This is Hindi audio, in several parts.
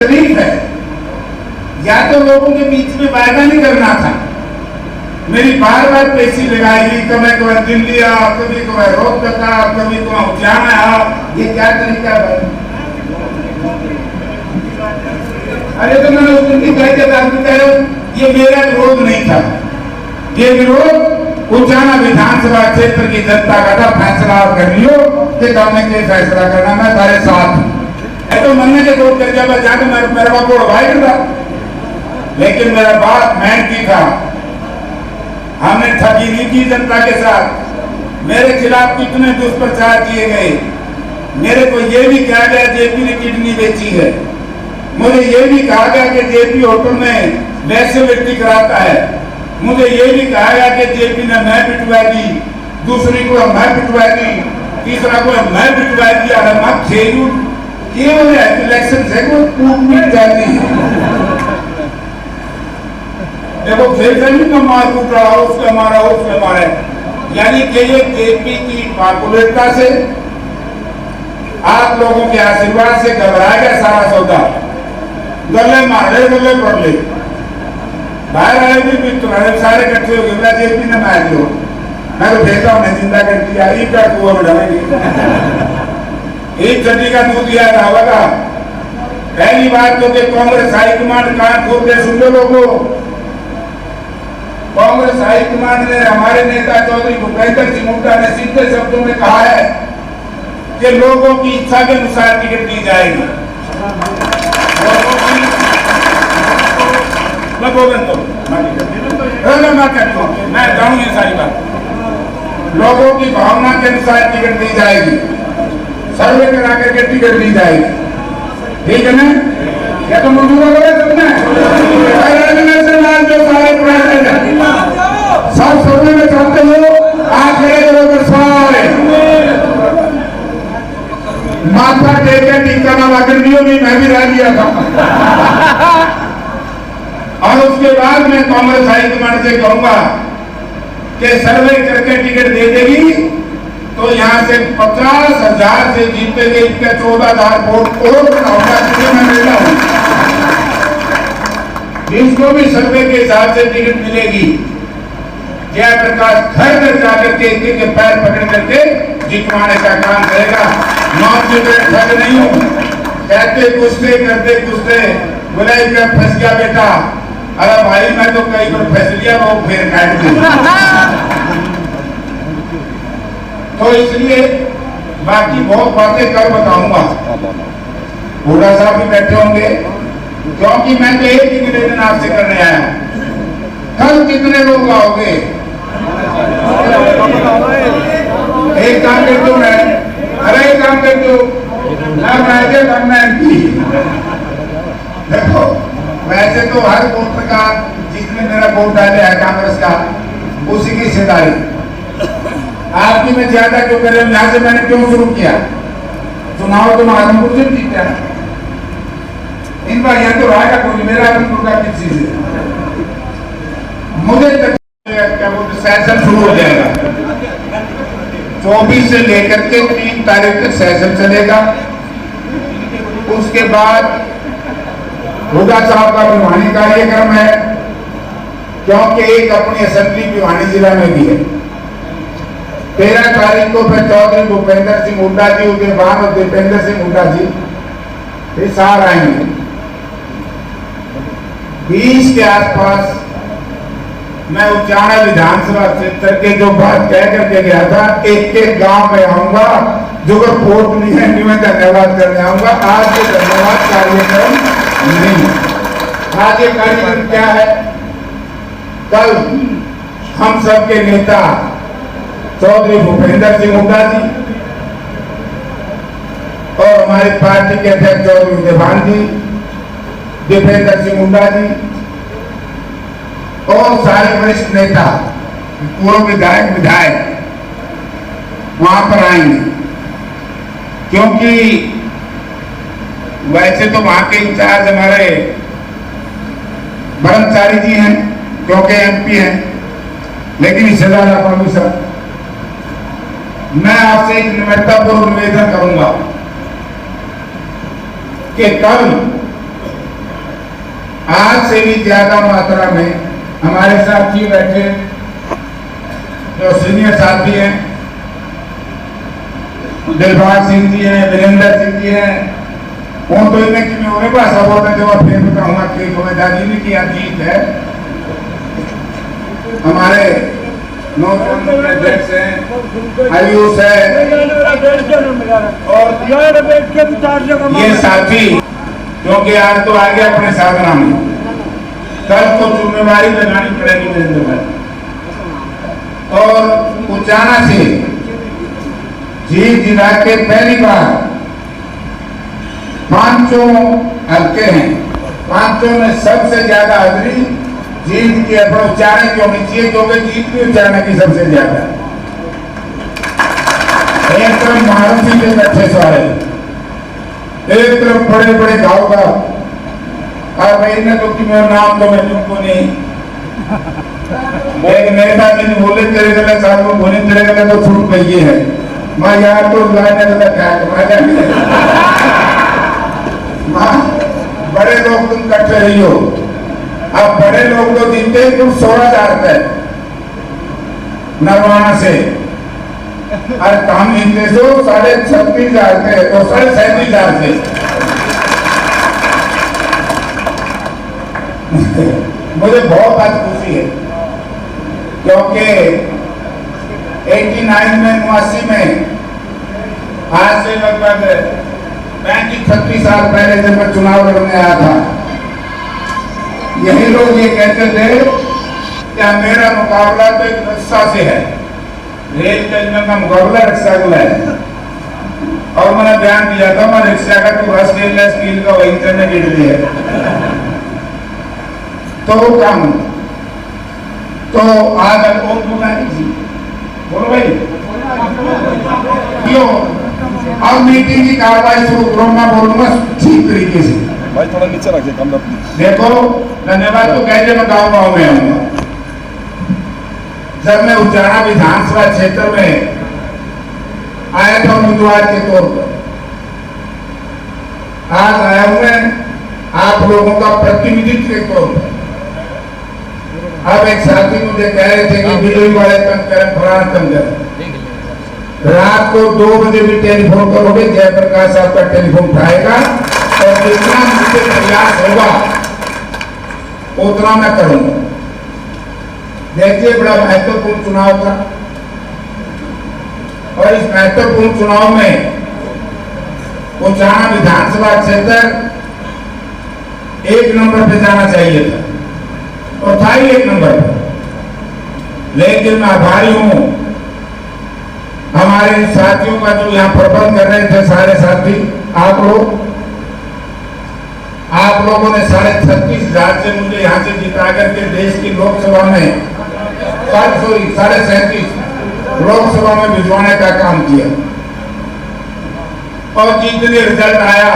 शरीफ है, या तो लोगों के बीच में वायदा नहीं करना था। मेरी बार बार पेशी लगाई, कभी कभी दिल्ली आ, कभी कभी रोहतक आ, कभी कभी उद्याना आ, ये क्या तरीका है? अरे तो मैंने उस दिन की ये मेरा विरोध नहीं था, ये विरोध उद्याना विधानसभा क्षेत्र की जनता का था। फैसला कर लियो कि तुमने क्या फैसला करना, मैं सारे साथ हूं। तो मन्ने के वोट कर जब जाके मेरा बाप को भाई था, लेकिन मेरा बात मेहनती था। हमने ठगी नहीं की जनता के साथ। मेरे खिलाफ कितने दुष्प्रचार किए गए। मेरे को यह भी कहा गया जेपी ने किडनी बेची है। मुझे यह भी कहा गया कि जेपी होटल में वैसे कराता है। मुझे यह भी कहा गया कि जेपी ने मैं पिटवा दी, दूसरी को मैं पिटवा दी, तीसरा को मैं पिटवा दिया। केवल इलेक्शन से को कूटनीति जाती है। देखो फिर का मार कूट रहा हो, उसके मारा हो, उसके मारे, यानी कि ये जेपी की पॉपुलरिटी से, आप लोगों के आशीर्वाद से घबरा गया सारा सौदा। गले मार ले, गले पड़ ले, बाहर आए भी तुम्हारे सारे इकट्ठे हो गए। जेपी ने मार दियो, मैं तो भेजता हूँ जिंदा कर दिया, क्या कुआ में डालेंगे। एक चड्डी का दूध दिया था होगा। पहली बात तो कि कांग्रेस हाईकमांड कान खोल के सुन लो लोगों। कांग्रेस हाईकमांड ने हमारे नेता चौधरी भूपेंद्र सिंह हुड्डा ने सीधे शब्दों में कहा है कि लोगों की इच्छा के अनुसार टिकट दी जाएगी। मैं कहूंगी सारी बात, लोगों की भावना के अनुसार टिकट दी जाएगी, सर्वे करा करके टिकट दी जाएगी, ठीक है ना? या तो मंजूर हो गया सबने? जो सारे सब सर्वे में चाहते हो, आप खड़े करोगे सारे, माथा टेक के टीका ना लाकर दियो, नहीं मैं भी रह लिया था। और उसके बाद मैं कांग्रेस हाईकमांड से कहूंगा कि सर्वे करके टिकट दे देगी तो यहाँ से 50,000 से जीतेंगे, इनके 14,000 वोट और बनाऊंगा, मैं मिलता हूँ। जिसको भी सर्वे के हिसाब से टिकट मिलेगी, जयप्रकाश घर घर जाकर के एक के पैर पकड़ करके जितवाने का काम करेगा। नॉन सीक्रेट ठग नहीं हूँ, कहते कुछते करते कुछते, बोला इनका फंस गया बेटा। अरे भाई मैं तो कई बार फंस लिया, वो फिर काट दिया। तो इसलिए बाकी बहुत बातें कर बताऊंगा। हुड्डा साहब भी बैठे होंगे, क्योंकि मैं तो एक ही निवेदन आपसे करने आया। कल कितने लोग आओगे? एक काम कर दो, मैं अरे एक काम कर दो, देखो वैसे तो हर वोटर का, जिसने मेरा वोट डाले है कांग्रेस का, उसी की हिस्सेदारी। आपकी में ज्यादा क्यों कर रहे हैं? यहाँ से मैंने क्यों शुरू किया? चुनाव तो आजमपुर से जीता है, इन बार यहाँ तो राय का कोई, मेरा आजमपुर का किस चीज है? मुझे क्या बोलते, सेशन शुरू हो जाएगा 24 से लेकर के 3 तारीख तक सेशन चलेगा। उसके बाद हुड्डा साहब का भिवानी कार्यक्रम है, क्योंकि एक अपनी असेंबली भिवानी जिला में भी है। 13 तारीख को फिर चौधरी भूपेंद्र सिंह हुड्डा जी, उसके बाद दीपेंद्र सिंह हुड्डा जी ये सार आएंगे। 20 के आसपास मैं उचाना विधानसभा क्षेत्र के जो बात कह करके गया था, एक एक गांव में आऊंगा, जो वोट नहीं है मैं धन्यवाद करने आऊंगा। आज ये धन्यवाद कार्यक्रम नहीं, आज ये कार्यक्रम क्या है? कल हम सबके नेता चौधरी भूपेंद्र सिंह हुड्डा जी और हमारी पार्टी के अध्यक्ष चौधरी देवान जी, दीपेंद्र सिंह हुड्डा जी और सारे वरिष्ठ नेता, पूर्व विधायक वहां पर आएंगे। क्योंकि वैसे तो वहां के इंचार्ज हमारे ब्रह्मचारी जी हैं, क्योंकि एमपी हैं, लेकिन इससे ज्यादा परमिशन मैं आपसे एक निम्रतापूर्वक निवेदन करूंगा कि कल आज से भी ज्यादा मात्रा में हमारे साथी बैठे जो सीनियर साथी हैं, दिलबाग सिंह जी हैं, वीरेंद्र सिंह जी हैं, वो तो इतने कि मैं उन्हें भाषा बोल रहे थे और फिर बताऊंगा कि दादी ने किया जीत है। हमारे नौजवान अध्यक्ष हैं, आयुष है और ये साथी, क्योंकि आज तो आगे अपने साधना में कल तो जिम्मेवारी लगानी पड़ेगी वीरेंद्र भाई। और उचाना से जीत जिला के पहली बार 5 हल्के हैं, 5 में सबसे ज्यादा हाजिरी जीत की अपना उच्चारण की होनी चाहिए, क्योंकि जीत की उच्चारण की सबसे ज्यादा। एक तरफ महाराज सिंह के बैठे सारे, एक तरफ बड़े बड़े गांव का, और भाई ने तो कि मेरा नाम तो मैं तुमको नहीं, एक नेता जी ने बोले तेरे गले साहब को बोले तेरे गले तो छूट गई है, मैं यार तो लाने गला क्या बड़े लोग तुम कट्टे रही हो। अब बड़े लोग तो जीते तुम 16,000 रुपए नरवाना से, और काम जीतते सो 36,500 रुपए और 37,500 से। मुझे बहुत आज खुशी है, क्योंकि 89 में 89 में आज से लगभग 35-36 साल पहले जब मैं चुनाव लड़ने आया था, यही लोग ये कहते थे कि मेरा मुकाबला तो एक रिक्शा से है, रेल स्टेशन का मुकाबला रिक्शा को है। और मैंने बयान दिया था मैं रिक्शा का पूरा स्टील का वही चलने के लिए है, तो काम तो आज और बोला जी बोलो भाई क्यों अब मीटिंग की कार्रवाई शुरू करो, मैं बोलूंगा ठीक तरीके से भाई, थोड़ा नीचे रखिए कम अपनी। देखो धन्यवाद तो कहते मैं गाँव में आऊंगा। जब मैं उचाना विधानसभा क्षेत्र में आया था उम्मीदवार के तौर पर, आज आया हूं मैं आप लोगों का प्रतिनिधित्व के तौर पर। अब एक साथी मुझे कह रहे थे कि बिजली वाले कम करें, फलाना कम करें। रात को 2 बजे भी टेलीफोन करोगे, जयप्रकाश साहब का टेलीफोन उठाएगा और जितना मुझसे प्रयास होगा उतना मैं करूंगा। देखिए बड़ा महत्वपूर्ण चुनाव था और इस महत्वपूर्ण चुनाव में उचाना विधानसभा क्षेत्र 1 नंबर पे जाना चाहिए था और था ही 1 नंबर पर। लेकिन मैं आभारी हूं हमारे साथियों का जो यहाँ प्रबंध कर रहे थे, सारे साथी आप लोगों ने 36,500 से मुझे यहाँ से जिता करके देश की लोकसभा में 37.5 लोकसभा में भिजवाने का काम किया। और जितने रिजल्ट आया,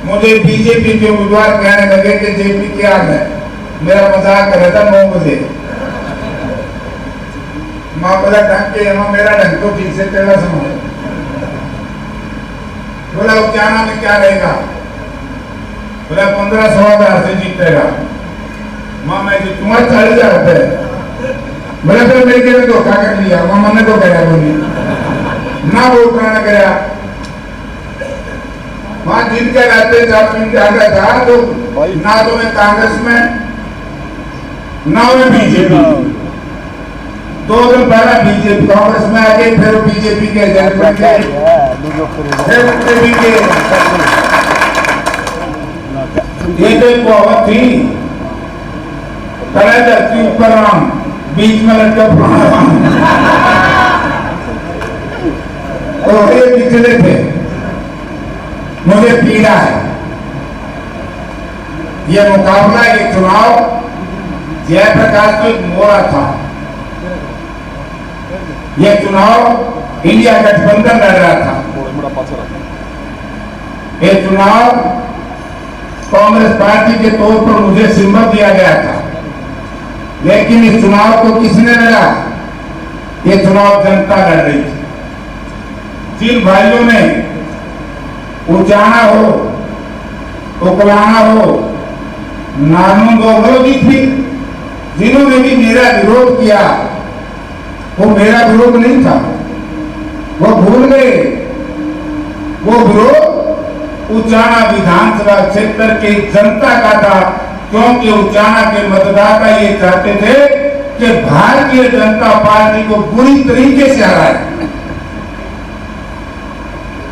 मुझे बीजेपी के उम्मीदवार कहने लगे कि जेपी क्या है, मेरा मजाक कर रहा था 9 बजे, माँ बोला ढंग के यहाँ मेरा ढंग तो ठीक से तेरा समझ। बोला उचाना में क्या रहेगा, बोला 15-16,000 से जीतेगा। माँ मैं जीतूंगा 40,000 रुपए। बोला तो मेरे के धोखा कर लिया, माँ मैंने तो करा बोली ना वोट ना कराया। वहां जीत के रहते जब जाता था तो ना तो मैं कांग्रेस में ना मैं बीजेपी, 2 दिन पहले बीजेपी कांग्रेस में आके फिर बीजेपी के एजेंट बन गए, फिर बीजेपी के ये तो बहुत थी तले धरती ऊपर राम, बीच में लटका प्राण, और ये पिछले थे। मुझे पीड़ा है ये मुकाबला, ये चुनाव जयप्रकाश को एक मोड़ा था। ये चुनाव इंडिया गठबंधन लड़ रहा था। ये चुनाव कांग्रेस पार्टी के तौर पर मुझे सिंबल दिया गया था, लेकिन इस चुनाव को किसने लड़ा? ये चुनाव जनता लड़ रही थी। जिन भाइयों ने उचाना हो, उकलाना हो, नार्मन गौरव जी थी, जिन्होंने भी मेरा विरोध किया, वो मेरा विरोध नहीं था, वो भूल गए। वो विरोध उचाना विधानसभा क्षेत्र की जनता का था, क्योंकि उचाना के मतदाता ये चाहते थे कि भारतीय जनता पार्टी को बुरी तरीके से हराए।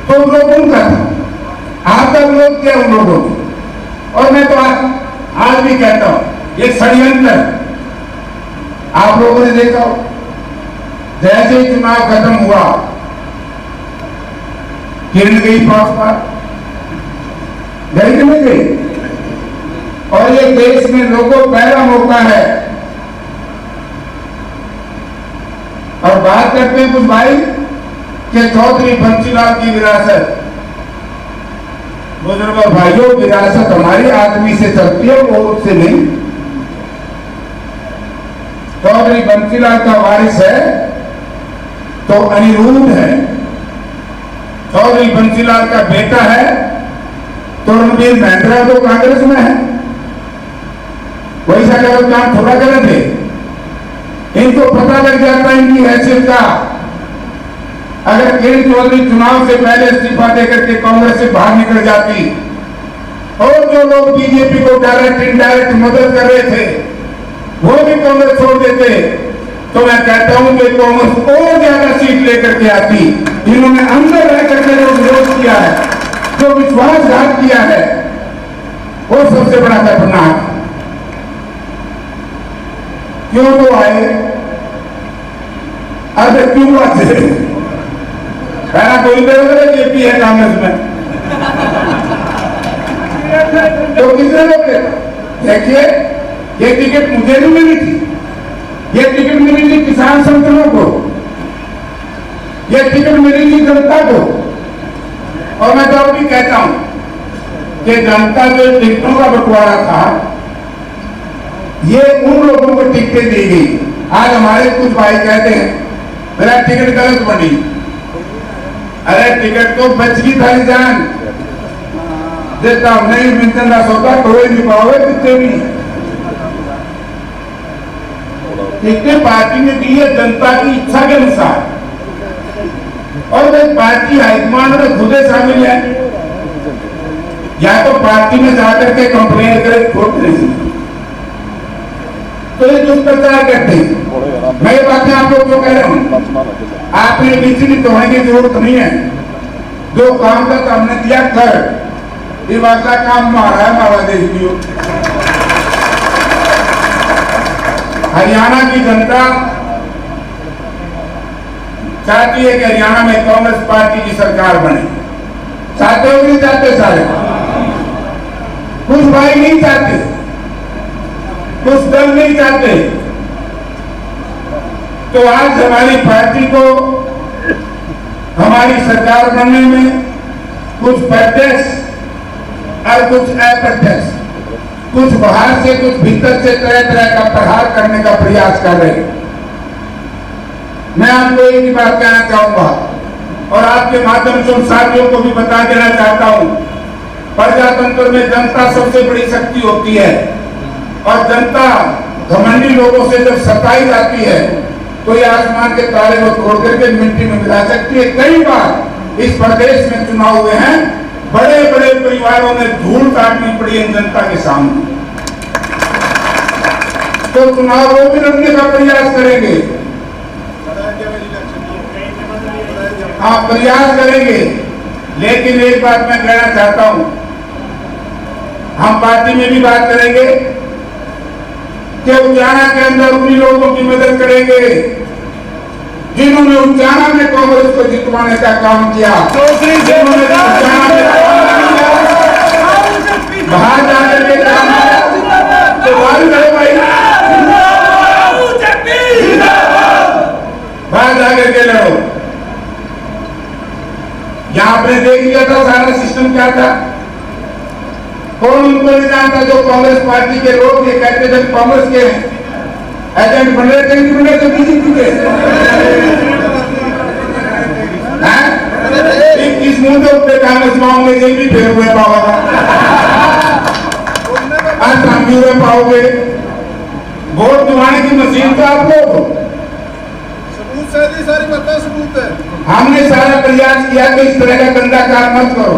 तो विरोध उनका था, आपका विरोध किया उन लोगों ने। और मैं तो आज भी कहता हूं, ये षड्यंत्र आप लोगों ने देखा हो, जैसे ही चुनाव खत्म हुआ, किरण गई पास पर, गई कि नहीं गई? और ये देश में लोगों को पहला मौका है। और बात करते हैं कुछ भाई कि चौधरी बंसीलाल की विरासत। बुजुर्गों भाइयों, विरासत हमारी आदमी से चलती है, वो उससे नहीं। चौधरी बंसीलाल का वारिस है तो अनिरुद्ध है, चौधरी बंसीलाल का बेटा है तो रणबीर महिंद्रा तो कांग्रेस में है। वैसा गलत काम थोड़ा गलत है, इनको पता लग जाता है इनकी हैसियत का। अगर किरण चौधरी चुनाव से पहले इस्तीफा देकर के कांग्रेस से बाहर निकल जाती और जो लोग बीजेपी को डायरेक्ट इनडायरेक्ट मदद कर रहे थे वो भी कांग्रेस छोड़ देते, तो मैं कहता हूं कि कांग्रेस और ज्यादा सीट लेकर के आती। इन्होंने अंदर रह करके जो विरोध किया है, जो विश्वासघात किया है, वो सबसे बड़ा खतरनाक। क्यों वो आए? अरे क्यों आते? पहला कोई जेपी है कांग्रेस में, तो किसने रोके? देखिए, ये टिकट मुझे नहीं मिली थी, ये टिकट मिली थी किसान संगठनों को, ये टिकट मिली थी जनता को। और मैं तो अभी कहता हूं कि जनता जो टिकटों का बंटवारा था, ये उन लोगों को टिकटें दी गई। आज हमारे कुछ भाई कहते हैं मेरा टिकट गलत बनी। अरे टिकट तो बच गई था जान, देता नहीं मिलता सोता कोई नहीं पाओगे कितने भी। टिकटें पार्टी ने दी है जनता की इच्छा के अनुसार, और वे पार्टी हाईकमान में खुदे शामिल है, या तो पार्टी में जाकर के कंप्लेन करे वोट नहीं, तो ये दुष्प्रचार करते हैं। मैं ये बातें आपको क्यों कह रहा हूं? आपने बिजली तोड़ने की जरूरत नहीं है, जो काम का हमने दिया कर। ये बात का काम मारा है मारा देश की। हरियाणा की जनता चाहती है कि हरियाणा में कांग्रेस पार्टी की सरकार बने। चाहते हो नहीं चाहते? सारे कुछ भाई नहीं चाहते, कुछ दल नहीं चाहते। तो आज हमारी पार्टी को हमारी सरकार बनने में कुछ प्रत्यक्ष और कुछ अप्रत्यक्ष, कुछ बाहर से कुछ भीतर से तरह तरह का प्रहार करने का प्रयास कर रहे हैं। मैं आपको एक ही बात कहना चाहूंगा और आपके माध्यम से उन साथियों को भी बता देना चाहता हूं, प्रजातंत्र में जनता सबसे बड़ी शक्ति होती है, और जनता घमंडी लोगों से जब सताई जाती है तो ये आसमान के तारे को तोड़ करके मिट्टी में मिला सकती है। कई बार इस प्रदेश में चुनाव हुए हैं, बड़े बड़े परिवारों ने धूल काटनी पड़ी है जनता के सामने। तो चुनाव वो भी लड़ने का प्रयास करेंगे, हाँ प्रयास करेंगे। लेकिन एक बात मैं कहना चाहता हूं, हम पार्टी में भी बात करेंगे कि उचाना के अंदर उन्हीं लोगों की मदद करेंगे जिन्होंने उचाना में कांग्रेस को जितवाने का काम किया, जिन्होंने उचाना में बाहर जाकर के काम किया। तो भाई बाहर जाकर के लड़ो। यहां आपने देख लिया था सारा सिस्टम क्या था, कौन उनको नहीं जानता। जो कांग्रेस पार्टी के लोग ये कहते थे कांग्रेस के एजेंट बन रहे थे, बन रहे थे बीजेपी के। 21 मुद्दे उठे कांग्रेस माओ में जेल भी फेर हुए बाबा का। आज मंजूर पाओगे? वोट दिवाने की मशीन तो आप लोग हो। सबूत है, सारी बातें सबूत है। हमने सारा प्रयास किया कि इस तरह का गंदा काम मत करो।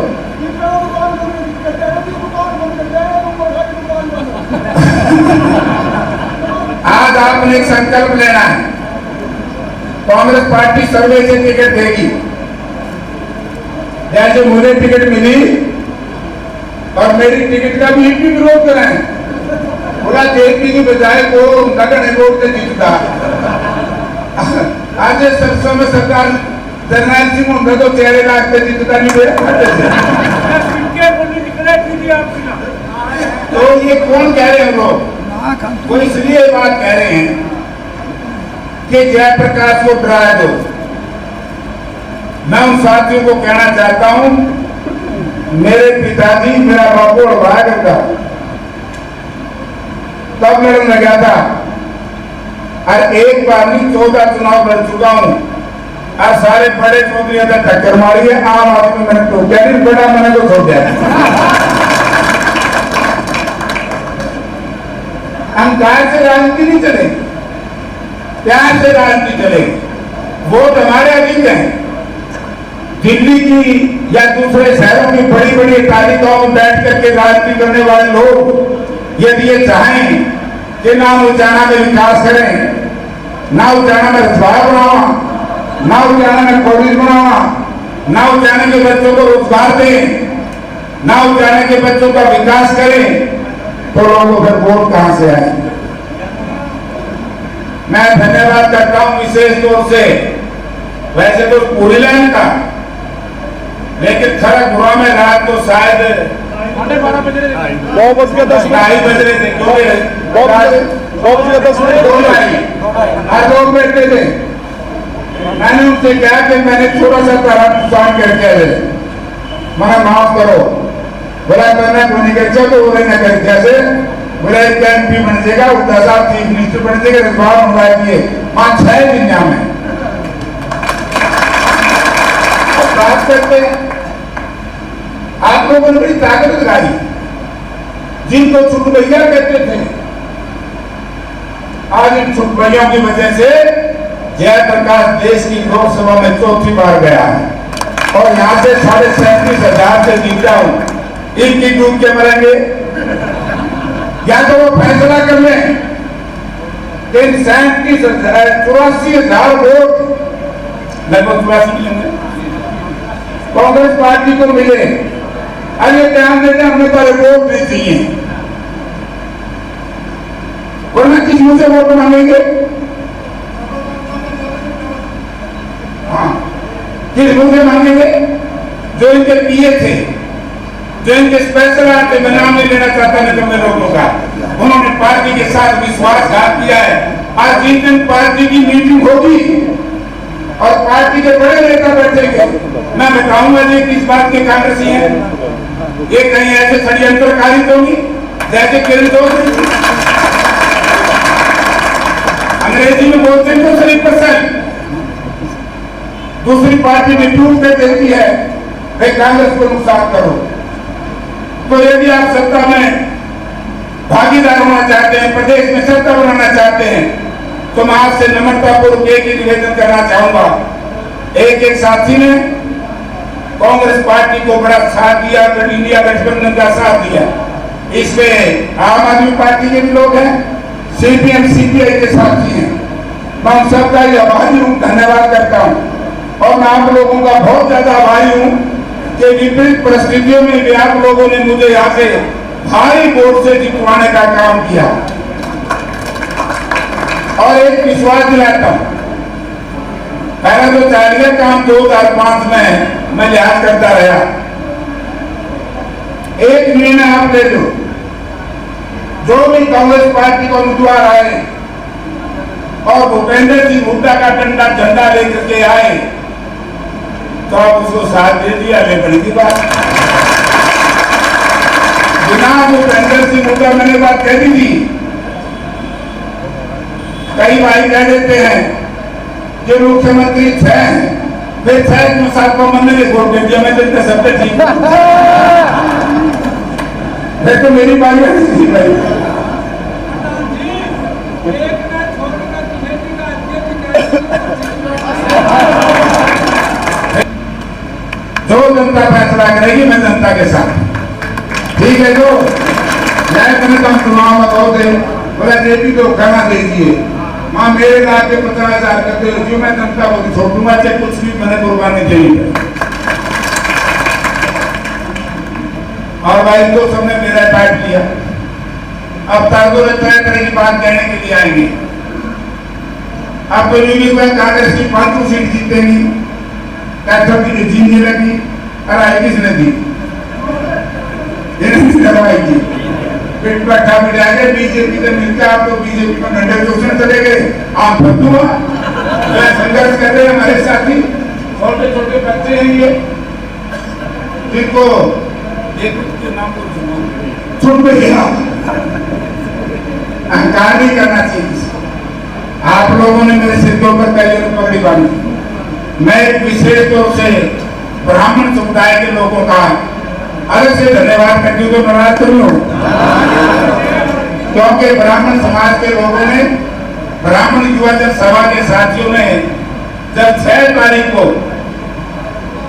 आज आपने एक संकल्प लेना है। कांग्रेस पार्टी सर्वे से टिकट देगी। जैसे मुझे टिकट मिली और मेरी टिकट का भी विरोध करें, बोला जेपी की बजाय को नगर वोट से जीतता। आज सरसों में सरकार जरनैल सिंह होंगे तो चेहरे रास्ते जीतता नहीं हुए। तो ये कौन कह रहे हैं लोग? वो इसलिए बात कह रहे हैं कि जयप्रकाश को डरा दो। मैं उन साथियों को कहना चाहता हूं, मेरे पिताजी मेरा बापू अड़वाया करता, तब लड़ने लगा था और एक बार नहीं 14 चुनाव लड़ चुका हूं और सारे बड़े चौधरी ने टक्कर मारी है। आम आदमी मैंने तो क्या नहीं बड़ा मैंने को छोड़ दिया। अहंकार से राजनीति नहीं चलेगी, प्यार से राजनीति चलेगी। वोट हमारे अधिक हैं। दिल्ली की या दूसरे शहरों की बड़ी बड़ी तालिकाओं में बैठ करके राजनीति करने वाले लोग यदि ये चाहें कि ना उजाना में विकास करें, ना उजाना में रसवाड़ा बनावा, ना उजाना में कॉलेज बनावा, ना उजाने के बच्चों को रोजगार दें, ना उजाने के बच्चों का विकास करें, तो लोगों को फिर वोट कहां से आए? मैं धन्यवाद करता हूं विशेष तौर से, वैसे तो पूरी लाइन का, लेकिन खड़गपुरा में रात को शायद 9:10 बज रहे थे, 9:10 लोग बैठे थे। मैंने उनसे कहा कि मैंने थोड़ा सा तारा नुकसान करके आए, मना माफ करो। बोला करना को नहीं कर तो बोले न कर कैसे? बोला एक एमपी बन जाएगा, उधर साहब चीफ मिनिस्टर बन जाएगा, रखवाड़ मंगवा दिए 5-6 दिन में बात करते हैं। आप लोगों ने बड़ी ताकत दिखाई, जिनको छुटभैया कहते थे, आज इन छुटभैयों की वजह से जयप्रकाश देश की लोकसभा में 4थी बार गया है और यहां से 37,500 से जीता हूं। इनकी डूब के मरेंगे, या तो वो फैसला कर लें कि 84,000 वोट लगभग 84 मिलेंगे कांग्रेस पार्टी को मिले। अरे ध्यान देते हमने तो वोट नहीं चाहिए, वरना किस मुंह से वोट मांगेंगे? हाँ, किस मुंह से मांगेंगे? जो इनके पीए थे, जो इनके स्पेशल आते, मैं नाम नहीं लेना चाहता नहीं तो लोगों का, उन्होंने पार्टी के साथ विश्वासघात किया है। आज जिस दिन पार्टी की मीटिंग होगी और पार्टी के बड़े नेता बैठेंगे, मैं बताऊंगा जी किस बात के कांग्रेसी हैं। ये कहीं ऐसे षड्यंत्रकारी तो नहीं जैसे किरण चौधरी अंग्रेजी में बोलते हैं तो 30% दूसरी पार्टी में टूट कर देती है, भाई कांग्रेस को नुकसान करो। तो यदि आप सत्ता में भागीदार होना चाहते हैं, प्रदेश में सत्ता बनाना चाहते हैं, तो मैं आपसे नम्रतापूर्वक एक ही निवेदन करना चाहूंगा। एक साथी ने कांग्रेस पार्टी को बड़ा साथ दिया, इंडिया गठबंधन का साथ दिया, इसमें आम आदमी पार्टी के भी लोग हैं, सीपीएम सीपीआई के साथी हैं। मैं उन सबका ही आभारी हूँ, धन्यवाद करता हूँ। और मैं आप लोगों का बहुत ज्यादा आभारी हूँ कि विपरीत परिस्थितियों में भी आप लोगों ने मुझे यहाँ से भारी वोट से जितवाने का काम किया। और एक विश्वास दिलाता हूं, पहले तो चालिया काम 2005 में मैं लिहाज करता रहा। एक निर्णय आप ले लो, जो भी कांग्रेस पार्टी को उम्मीदवार आए और भूपेंद्र सिंह हुड्डा का डंडा झंडा लेकर के आए, तो आप उसको साथ दे दिया, ले बड़ी की बात। बिना भूपेंद्र सिंह हुड्डा मैंने बात कह दी थी। कई भाई कह देते हैं कि मुख्यमंत्री 6 हैं, फिर 6 में 7 को मन में वोट दे दिया, मैं तो सबसे ठीक। फिर तो मेरी बारी नहीं थी भाई। जो जनता फैसला करेगी मैं जनता के साथ, ठीक है। जो मैं कहता हूँ चुनाव में बहुत बोला जेपी को कहना दीजिए, माँ मेरे लाख के 50,000 करते हो, जो मैं जनता को छोड़ दूंगा, चाहे कुछ भी मैंने कुर्बानी चाहिए। और भाई तो सबने मेरा बैठ लिया, अब ताकतों ने तरह तरह की बात कहने के लिए आएंगे। अब तो यूनिक में कांग्रेस की 500 सीट जीतेगी, कैथोलिक की जीतने लगी, अरे किसने दी? की पिट बैठा मिलाएंगे बीजेपी से मिलकर, आप तो बीजेपी में घंटे दूसरे चले गए, आप फतुआ संघर्ष कर रहे हैं हमारे साथी, छोटे छोटे बच्चे हैं ये, जिनको नाम छुट पे गया, अहंकार नहीं करना चाहिए। आप लोगों ने मेरे सिर के ऊपर कई पकड़ी बांधी। मैं एक विशेष तौर से ब्राह्मण समुदाय के लोगों का अलग से धन्यवाद करती हूँ, तो नाराज करूँ, क्योंकि ब्राह्मण समाज के लोगों ने, ब्राह्मण युवा जन सभा के साथियों ने जब 6 तारीख को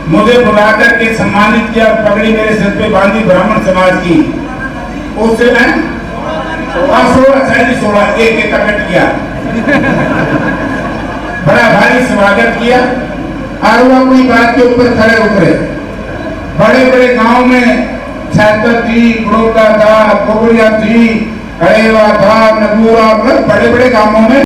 मुझे बुलाकर के सम्मानित किया, पगड़ी मेरे सिर पे बांधी ब्राह्मण समाज की, उससे मैं 16 एक कट किया, बड़ा भारी स्वागत किया। और वो अपनी बात के ऊपर खड़े उतरे। बड़े बड़े गांव में छात्र थी, बड़ौदा था, गोबरिया थी, हरेवा था, नगूरा, बड़े बड़े गांवों में